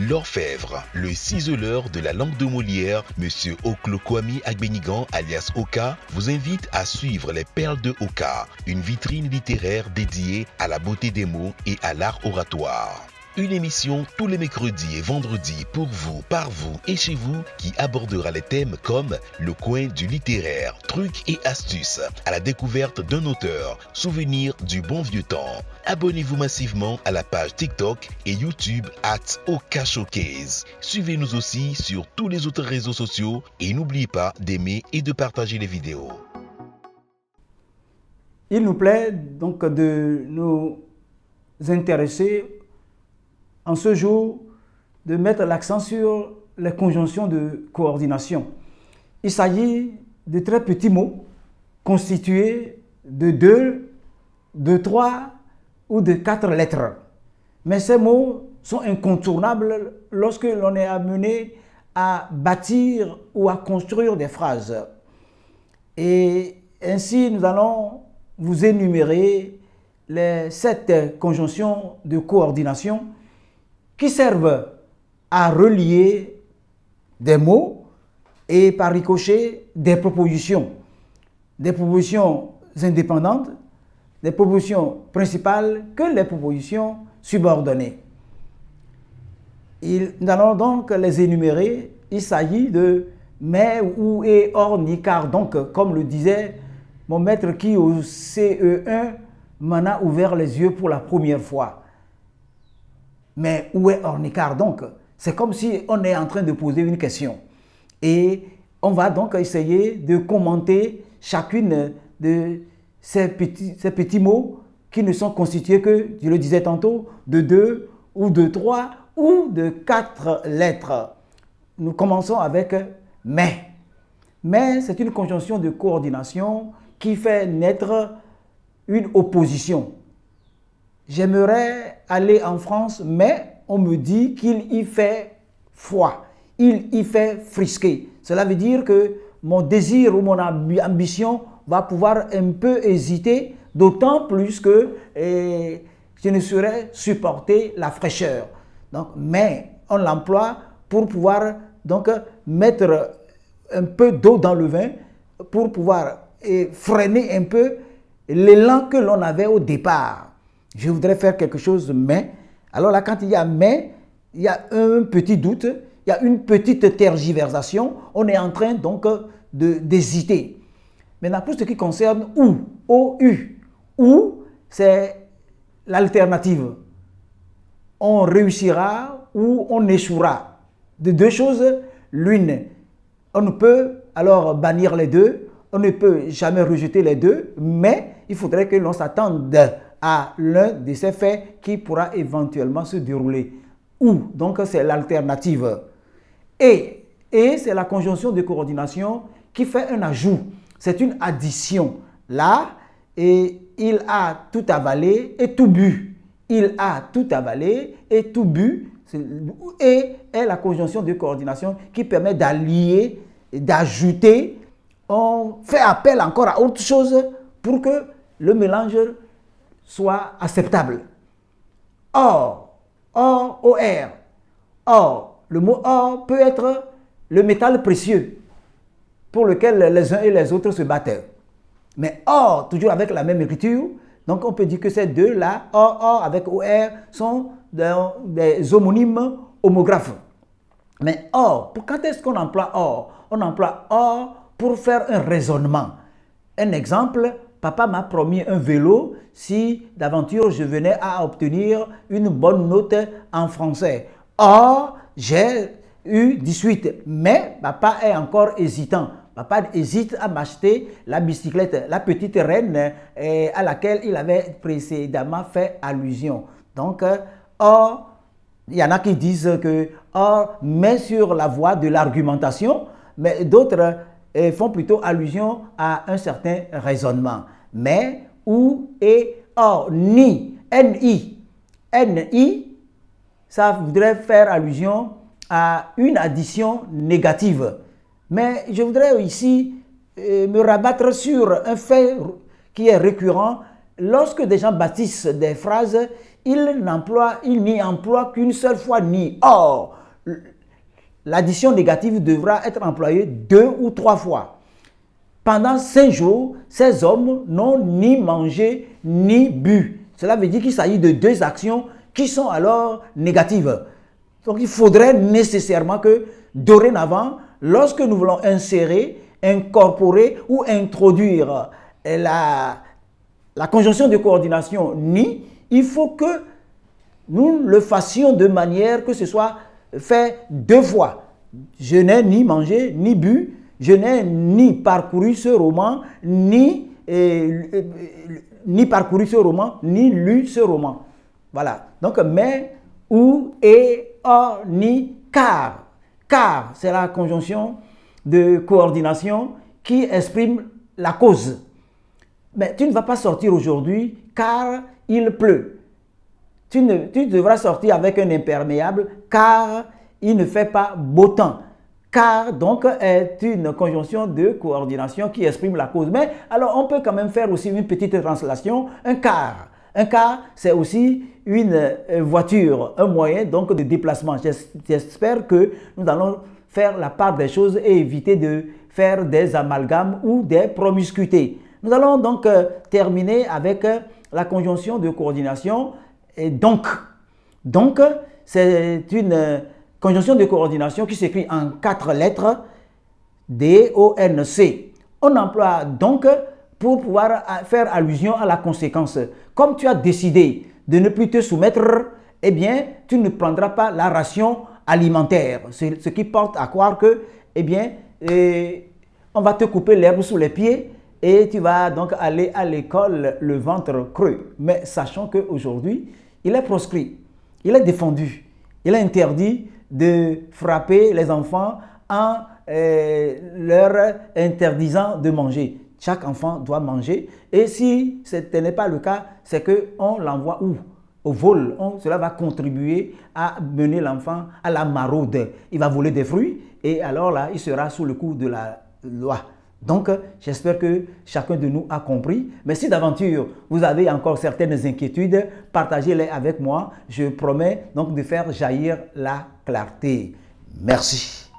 L'orfèvre, le ciseleur de la langue de Molière, Monsieur Oklokwami Agbenigan alias Oka, vous invite à suivre les Perles de Oka, une vitrine littéraire dédiée à la beauté des mots et à l'art oratoire. Une émission tous les mercredis et vendredis pour vous, par vous et chez vous qui abordera les thèmes comme le coin du littéraire, trucs et astuces, à la découverte d'un auteur, souvenirs du bon vieux temps. Abonnez-vous massivement à la page TikTok et YouTube @Oka Showcase. Suivez-nous aussi sur tous les autres réseaux sociaux et n'oubliez pas d'aimer et de partager les vidéos. Il nous plaît donc de nous intéresser en ce jour, de mettre l'accent sur les conjonctions de coordination. Il s'agit de très petits mots constitués de 2, de 3 ou de 4 lettres. Mais ces mots sont incontournables lorsque l'on est amené à bâtir ou à construire des phrases. Et ainsi, nous allons vous énumérer les 7 conjonctions de coordination qui servent à relier des mots et par ricochet des propositions indépendantes, des propositions principales que les propositions subordonnées. Nous allons donc les énumérer. Il s'agit de mais, ou, et, or, ni, car. Donc, comme le disait mon maître qui au CE1 m'en a ouvert les yeux pour la première fois. Mais où est ornicar donc? C'est comme si on est en train de poser une question. Et on va donc essayer de commenter chacune de ces petits mots qui ne sont constitués que, je le disais tantôt, de 2 ou de 3 ou de 4 lettres. Nous commençons avec mais. Mais c'est une conjonction de coordination qui fait naître une opposition. J'aimerais aller en France, mais on me dit qu'il y fait froid, il y fait frisqué. Cela veut dire que mon désir ou mon ambition va pouvoir un peu hésiter, d'autant plus que je ne saurais supporter la fraîcheur. Donc, mais on l'emploie pour pouvoir donc mettre un peu d'eau dans le vin, pour pouvoir freiner un peu l'élan que l'on avait au départ. Je voudrais faire quelque chose, mais. Alors là, quand il y a mais, il y a un petit doute, il y a une petite tergiversation. On est en train donc d'hésiter. Maintenant, pour ce qui concerne ou, O-U, ou, c'est l'alternative. On réussira ou on échouera. De deux choses, l'une. On ne peut alors bannir les deux, on ne peut jamais rejeter les deux, mais il faudrait que l'on s'attende à l'un de ces faits qui pourra éventuellement se dérouler. Ou, donc c'est l'alternative. Et c'est la conjonction de coordination qui fait un ajout. C'est une addition. Là, et il a tout avalé et tout bu. Il a tout avalé et tout bu. Et est la conjonction de coordination qui permet d'allier, d'ajouter. On fait appel encore à autre chose pour que le mélange soit acceptable. Or, O-R. Or, le mot or peut être le métal précieux pour lequel les uns et les autres se battent. Mais or, toujours avec la même écriture, donc on peut dire que ces deux-là, or avec OR, sont des homonymes homographes. Mais or, quand est-ce qu'on emploie or? On emploie or pour faire un raisonnement. Un exemple, papa m'a promis un vélo si d'aventure je venais à obtenir une bonne note en français. Or, j'ai eu 18, mais papa est encore hésitant. Papa hésite à m'acheter la bicyclette, la petite reine à laquelle il avait précédemment fait allusion. Donc, or, il y en a qui disent que or met sur la voie de l'argumentation, mais d'autres font plutôt allusion à un certain raisonnement. Mais, ou, et, or, ni, ni, ni, ça voudrait faire allusion à une addition négative. Mais je voudrais ici me rabattre sur un fait qui est récurrent. Lorsque des gens bâtissent des phrases, il n'y emploie qu'une seule fois ni. Or, l'addition négative devra être employée 2 ou 3 fois. Pendant 5 jours, ces hommes n'ont ni mangé ni bu. Cela veut dire qu'il s'agit de 2 actions qui sont alors négatives. Donc il faudrait nécessairement que dorénavant, lorsque nous voulons insérer, incorporer ou introduire la conjonction de coordination ni, il faut que nous le fassions de manière que ce soit fait 2 fois. Je n'ai ni mangé ni bu, je n'ai ni parcouru ce roman, ni parcouru ce roman, ni lu ce roman. Voilà. Donc, mais, ou, et, or, ni, car. Car, c'est la conjonction de coordination qui exprime la cause. Mais tu ne vas pas sortir aujourd'hui car il pleut. Tu devras sortir avec un imperméable car il ne fait pas beau temps. Car donc est une conjonction de coordination qui exprime la cause. Mais alors on peut quand même faire aussi une petite translation, un car. Un car, c'est aussi une voiture, un moyen donc de déplacement. J'espère que nous allons faire la part des choses et éviter de faire des amalgames ou des promiscuités. Nous allons donc terminer avec la conjonction de coordination et donc. Donc, c'est une conjonction de coordination qui s'écrit en 4 lettres, D-O-N-C. On emploie donc pour pouvoir faire allusion à la conséquence. Comme tu as décidé de ne plus te soumettre, eh bien, tu ne prendras pas la ration alimentaire. Ce qui porte à croire que, eh bien, on va te couper l'herbe sous les pieds et tu vas donc aller à l'école le ventre creux. Mais sachant qu'aujourd'hui, il est proscrit, il est défendu, il est interdit de frapper les enfants en leur interdisant de manger. Chaque enfant doit manger et si ce n'est pas le cas, c'est qu'on l'envoie où? Au vol. Cela va contribuer à mener l'enfant à la maraude. Il va voler des fruits et alors là, il sera sous le coup de la loi. Donc, j'espère que chacun de nous a compris. Mais si d'aventure, vous avez encore certaines inquiétudes, partagez-les avec moi. Je promets donc de faire jaillir la clarté. Merci.